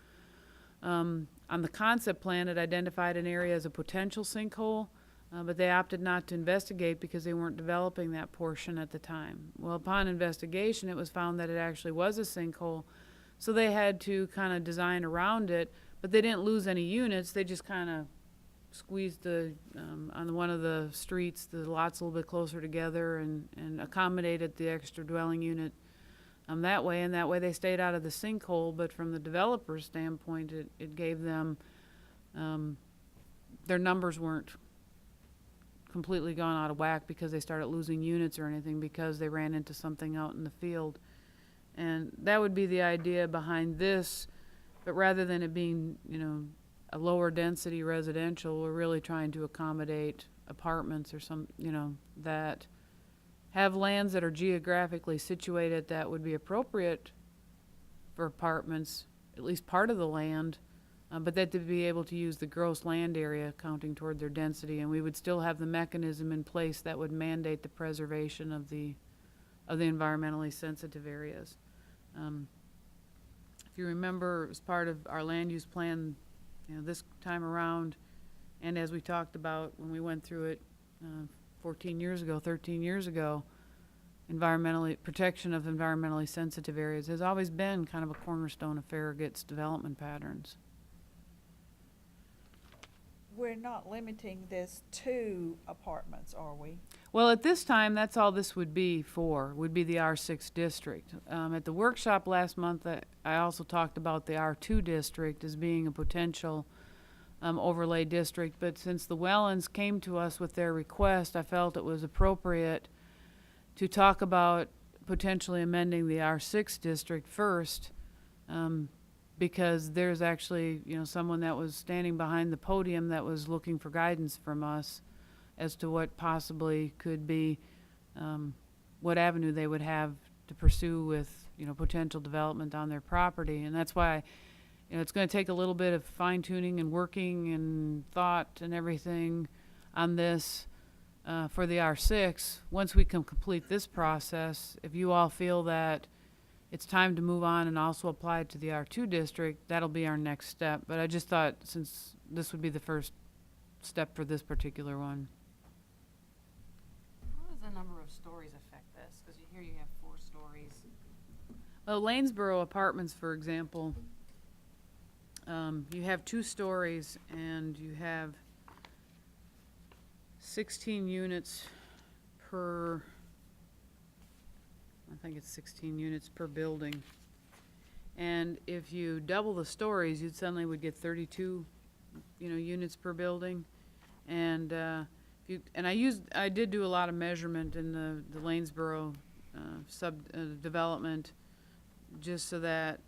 on the concept plan, it identified an area as a potential sinkhole, but they opted not to investigate because they weren't developing that portion at the time. Well, upon investigation, it was found that it actually was a sinkhole, so they had to kind of design around it, but they didn't lose any units. They just kind of squeezed on one of the streets, the lots a little bit closer together, and accommodated the extra dwelling unit that way, and that way they stayed out of the sinkhole. But from the developer's standpoint, it gave them, their numbers weren't completely gone out of whack because they started losing units or anything because they ran into something out in the field. And that would be the idea behind this, but rather than it being, a lower density residential, we're really trying to accommodate apartments or that have lands that are geographically situated that would be appropriate for apartments, at least part of the land, but that to be able to use the gross land area counting toward their density, and we would still have the mechanism in place that would mandate the preservation of the environmentally sensitive areas. If you remember, as part of our land use plan, this time around, and as we talked about when we went through it 13 years ago, protection of environmentally sensitive areas has always been kind of a cornerstone of Farragut's development patterns. We're not limiting this to apartments, are we? Well, at this time, that's all this would be the R6 district. At the workshop last month, I also talked about the R2 district as being a potential overlay district, but since the Wellens came to us with their request, I felt it was appropriate to talk about potentially amending the R6 district first, because there's actually, someone that was standing behind the podium that was looking for guidance from us as to what possibly could be, what avenue they would have to pursue with, potential development on their property. And that's why, it's going to take a little bit of fine-tuning and working and thought and everything on this for the R6. Once we can complete this process, if you all feel that it's time to move on and also apply it to the R2 district, that'll be our next step. But I just thought, since this would be the first step for this particular one. How does the number of stories affect this? Because here you have 4 stories. Well, Lanesboro Apartments, for example, you have 2 stories and you have 16 units per, I think it's 16 units per building. And if you double the stories, you suddenly would get 32, units per building. And I did do a lot of measurement in the Lanesboro development, just so that,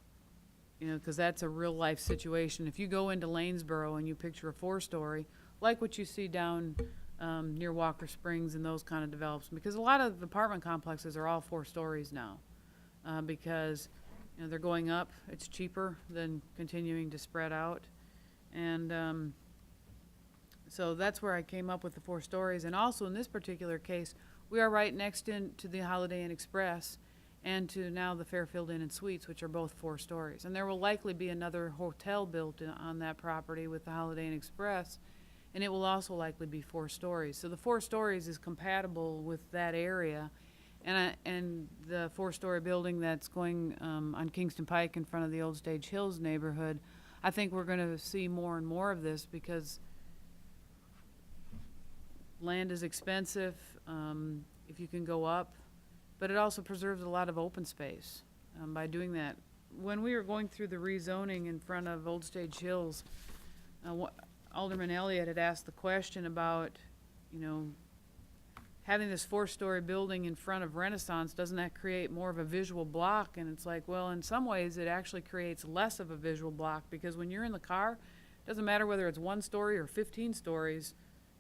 because that's a real life situation. If you go into Lanesboro and you picture a 4-story, like what you see down near Walker Springs and those kind of develops, because a lot of apartment complexes are all 4 stories now, because they're going up. It's cheaper than continuing to spread out, and so that's where I came up with the 4 stories. And also in this particular case, we are right next to the Holiday Inn Express and to now the Fairfield Inn and Suites, which are both 4 stories. And there will likely be another hotel built on that property with the Holiday Inn Express, and it will also likely be 4 stories. So the 4 stories is compatible with that area. And the 4-story building that's going on Kingston Pike in front of the Old Stage Hills neighborhood, I think we're going to see more and more of this because land is expensive if you can go up, but it also preserves a lot of open space by doing that. When we were going through the rezoning in front of Old Stage Hills, Alderman Elliott had asked the question about, having this 4-story building in front of Renaissance, doesn't that create more of a visual block? And it's like, well, in some ways it actually creates less of a visual block, because when you're in the car, it doesn't matter whether it's 1 story or 15 stories,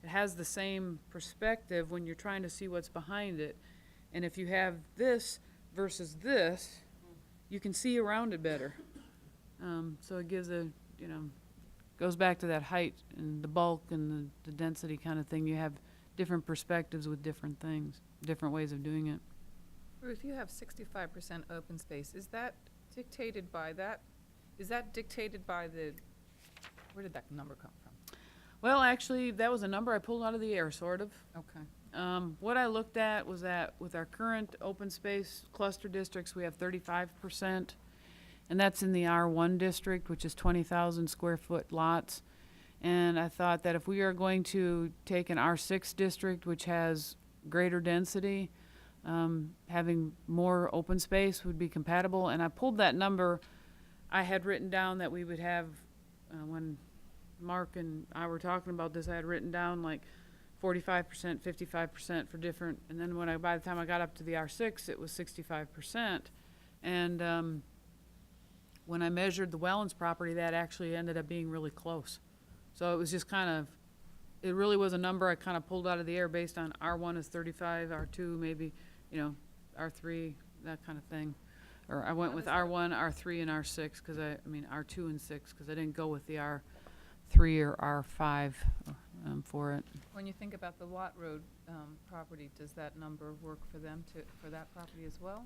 it has the same perspective when you're trying to see what's behind it. And if you have this versus this, you can see around it better. So it gives goes back to that height and the bulk and the density kind of thing. You have different perspectives with different things, different ways of doing it. Ruth, you have 65% open space. Is that dictated by that? Is that dictated by the Where did that number come from? Well, actually, that was a number I pulled out of the air, sort of. Okay. What I looked at was that with our current open space cluster districts, we have 35%, and that's in the R1 district, which is 20,000 square foot lots. And I thought that if we are going to take an R6 district, which has greater density, having more open space would be compatible. And I pulled that number. I had written down that we would have, when Mark and I were talking about this, I had written down like 45%, 55% for different, and then by the time I got up to the R6, it was 65%. And when I measured the Wellens property, that actually ended up being really close. So it was just it really was a number I kind of pulled out of the air based on R1 is 35, R2 maybe, R3, that kind of thing. Or I went with R1, R3, and R6, because R2 and 6, because I didn't go with the R3 or R5 for it. When you think about the Watt Road property, does that number work for them for that property as well?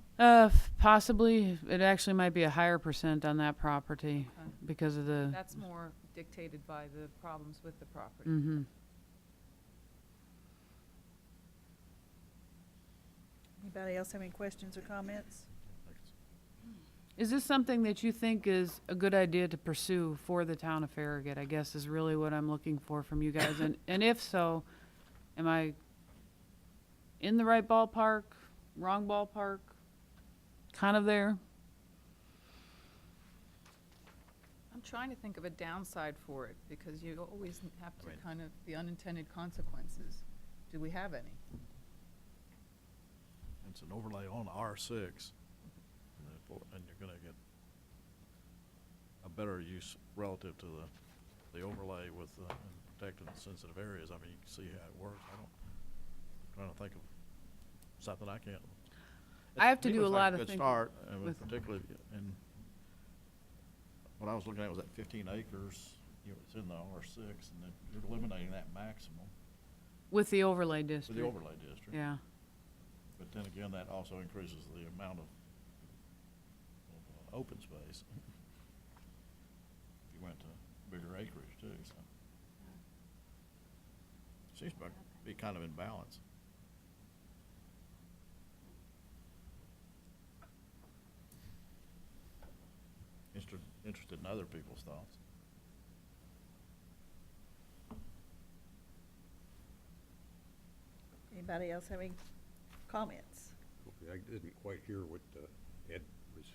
Possibly. It actually might be a higher percent on that property Okay. because of the. That's more dictated by the problems with the property. Mm-hmm. Anybody else have any questions or comments? Is this something that you think is a good idea to pursue for the town of Farragut, I guess is really what I'm looking for from you guys. And if so, am I in the right ballpark, wrong ballpark, kind of there? I'm trying to think of a downside for it, because you always have to the unintended consequences. Do we have any? It's an overlay on R6, and you're gonna get a better use relative to the overlay with protecting sensitive areas. I mean, you can see how it works. I'm trying to think of something I can't. I have to It do a looks like lot of good thinking start, with- particularly in, what I was looking at was that 15 acres, it's in the R6, and then you're eliminating that maximum With the overlay for district. the overlay district. Yeah. But then again, that also increases the amount of open space. If you went to bigger acreage too, so. Seems to be kind of in balance. Interested in other people's thoughts. Anybody else have any comments? Okay, I didn't quite hear what Ed was.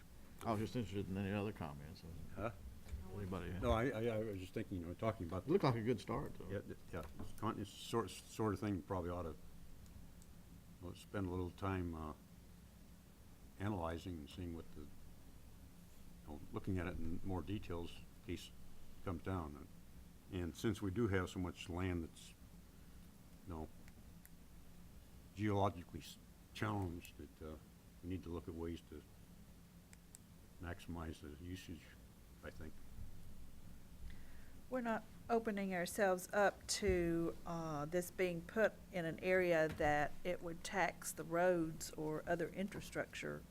I was just interested in any other comments. Huh? Anybody? No, I was just thinking, talking about. It looked like a good start, though. Yeah, it's sort of thing probably ought to spend a little time analyzing and seeing what looking at it in more details in case it comes down. And since we do have so much land that's, geologically challenged, that we need to look at ways to maximize the usage, I think. We're not opening ourselves up to this being put in an area that it would tax the roads or other infrastructure,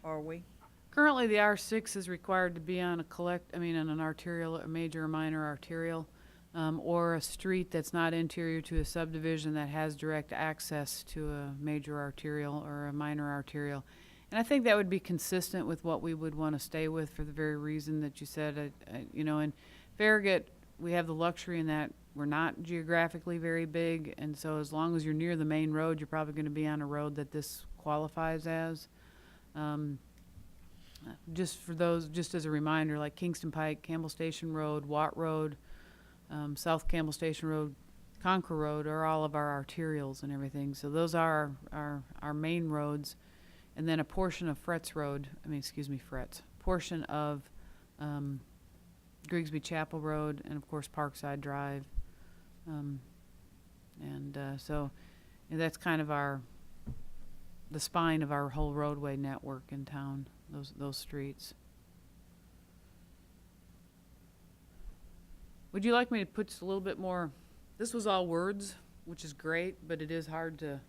are we? Currently, the R6 is required to be on on an arterial, a major or minor arterial, or a street that's not interior to a subdivision that has direct access to a major arterial or a minor arterial. And I think that would be consistent with what we would want to stay with for the very reason that you said. In Farragut, we have the luxury in that we're not geographically very big, and so as long as you're near the main road, you're probably going to be on a road that this qualifies as. Just as a reminder, like Kingston Pike, Campbell Station Road, Watt Road, South Campbell Station Road, Conquer Road are all of our arterials and everything. So those are our main roads. And then a portion of portion of Grigsby Chapel Road, and of course Parkside Drive. So that's kind of the spine of our whole roadway network in town, those streets. Would you like me to put just a little bit more, this was all words, which is great, but it is hard to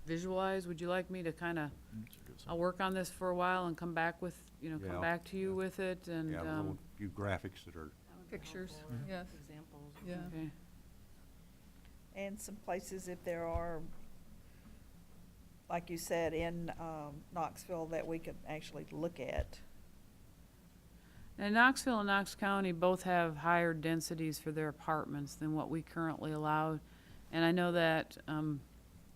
visualize. Would you like me to I'll work on this for a while and come back with, come back to you with it, and, Yeah, a few graphics that are. Pictures, yes. Examples. Yeah. Okay. And some places, if there are, like you said, in Knoxville, that we could actually look at. Now, Knoxville and Knox County both have higher densities for their apartments than what we currently allow. And I know that, you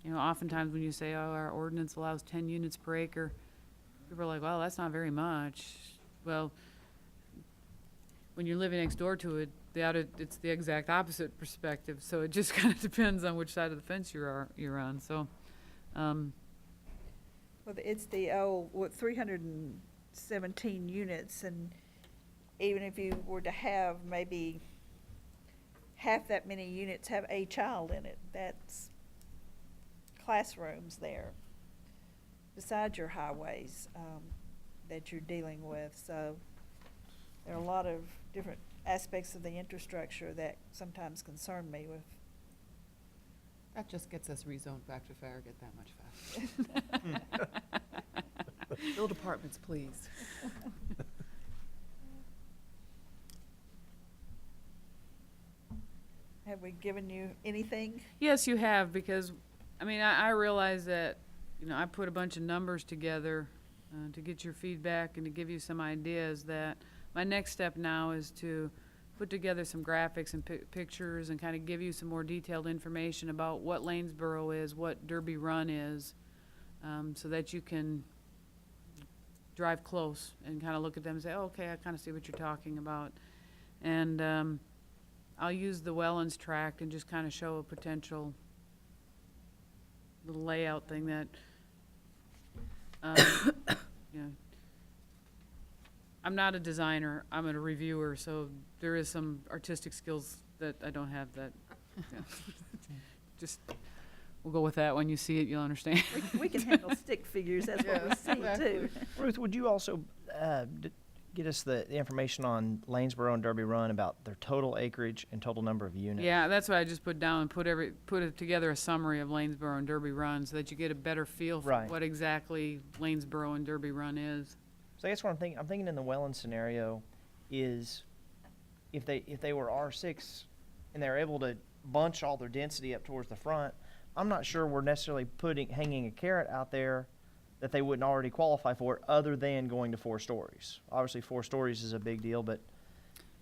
know, oftentimes when you say, oh, our ordinance allows 10 units per acre, people are like, well, that's not very much. Well, when you're living next door to it, it's the exact opposite perspective. So it just kind of depends on which side of the fence you're on. So, Well, it's the, 317 units, and even if you were to have maybe half that many units have a child in it, that's classrooms there, besides your highways, that you're dealing with. So there are a lot of different aspects of the infrastructure that sometimes concern me with. That just gets us rezoned back to Farragut that much faster. Build apartments, please. Have we given you anything? yes, you have, because, I mean, I realize that, you know, I put a bunch of numbers together to get your feedback and to give you some ideas. That my next step now is to put together some graphics and pictures and kind of give you some more detailed information about what Lanesboro is, what Derby Run is, so that you can drive close and kind of look at them and say, oh, okay, I kind of see what you're talking about. And I'll use the Wellens tract and just kind of show a potential little layout thing that, you know, I'm not a designer, I'm a reviewer, so there is some artistic skills that I don't have that, yeah. Just, we'll go with that. When you see it, you'll understand. We can handle stick figures, that's what we see too. Ruth, would you also get us the information on Lanesboro and Derby Run about their total acreage and total number of units? Yeah, that's what I just put down and put together a summary of Lanesboro and Derby Run so that you get a better feel for Right. what exactly Lanesboro and Derby Run is. So I guess what I'm thinking in the Welland scenario is if they were R6 and they're able to bunch all their density up towards the front, I'm not sure we're necessarily hanging a carrot out there that they wouldn't already qualify for, other than going to 4 stories. Obviously, 4 stories is a big deal, but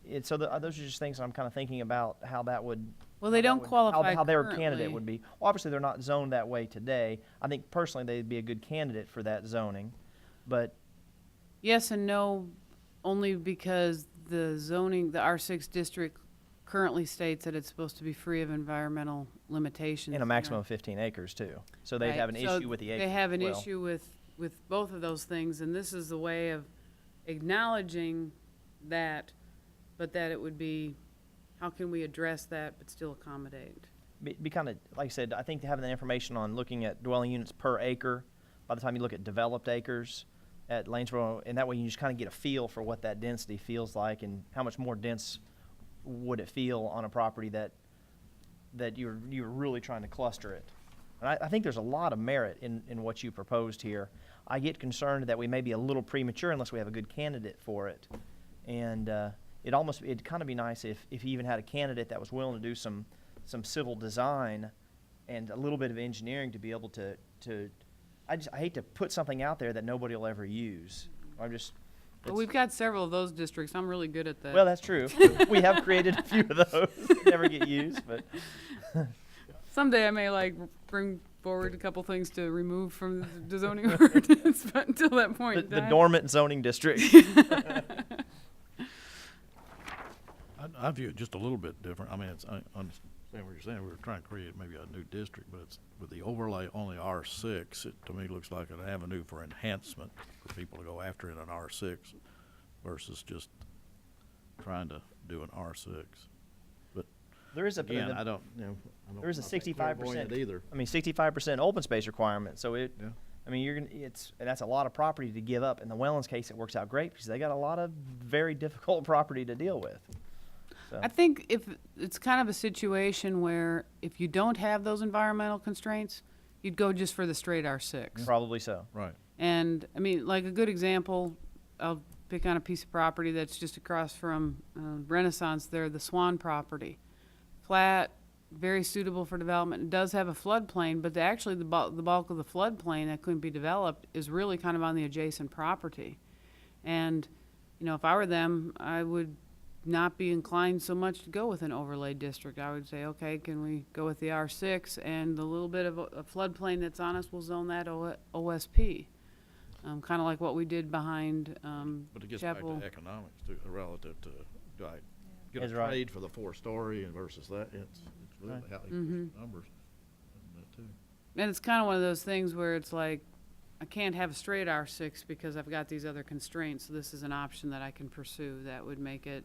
those are just things I'm kind of thinking about how that would. Well, they don't qualify how their currently. candidate would be. Well, obviously, they're not zoned that way today. I think personally they'd be a good candidate for that zoning, but Yes and no, only because the zoning, the R6 district currently states that it's supposed to be free of environmental limitations. in a maximum of 15 acres too. So they'd Right. have an So issue with the acreage They have an as well. issue with both of those things, and this is the way of acknowledging that, but that it would be, how can we address that but still accommodate? Be kind of, like I said, I think having that information on looking at dwelling units per acre, by the time you look at developed acres at Lanesboro, and that way you just kind of get a feel for what that density feels like and how much more dense would it feel on a property that you're really trying to cluster it. And I think there's a lot of merit in what you proposed here. I get concerned that we may be a little premature unless we have a good candidate for it. And it'd kind of be nice if you even had a candidate that was willing to do some civil design and a little bit of engineering to be able to I hate to put something out there that nobody will ever use. But we've got several of those districts. I'm really good at that. Well, that's true. We have created a few of those that never get used, but Someday I may bring forward a couple things to remove from the zoning ordinance, but until that point the in time. dormant zoning district. I view it just a little bit different. I mean, I understand what you're saying. We were trying to create maybe a new district, but it's with the overlay on the R6, it to me looks like an avenue for enhancement for people to go after in an R6 versus just trying to do an R6. But There is again, a I don't, there is a I'm not that 65% clairvoyant either. 65% open space requirement. So Yeah. I mean, and that's a lot of property to give up. In the Wellens case, it works out great because they got a lot of very difficult property to deal with. So. I think if it's kind of a situation where if you don't have those environmental constraints, you'd go just for the straight R6. Probably so. Right. And I mean, like a good example, I'll pick on a piece of property that's just across from Renaissance there, the Swan property. Flat, very suitable for development. It does have a floodplain, but actually the bulk of the floodplain that couldn't be developed is really kind of on the adjacent property. And, you know, if I were them, I would not be inclined so much to go with an overlay district. I would say, okay, can we go with the R6 and the little bit of a floodplain that's on us, we'll zone that OSP. Kind of like what we did behind But it gets back Chapel. to economics too, relative to, like, get a That's right. trade for the 4-story and versus that, it's really Right. how you push the numbers. And that too. And it's kind of one of those things where it's like, I can't have a straight R6 because I've got these other constraints. So this is an option that I can pursue that would make it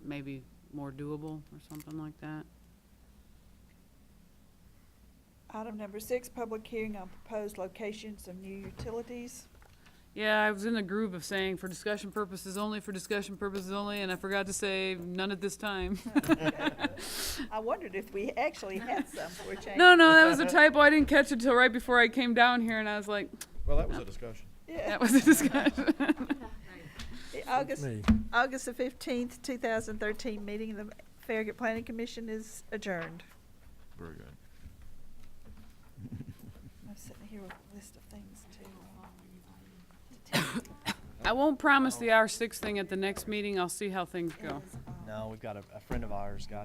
maybe more doable or something like that. Item number 6, public hearing on proposed locations of new utilities. Yeah, I was in the groove of saying for discussion purposes only, and I forgot to say none at this time. I wondered if we actually had some for a change. No, that was a typo. I didn't catch it till right before I came down here, and I was like, Well, that was a discussion. Yeah. that was a discussion. The August Me. August the 15th, 2013 meeting of the Farragut Planning Commission is adjourned. Very good. I'm sitting here with a list of things to I won't promise the R6 thing at the next meeting. I'll see how things go. No, we've got a friend of ours got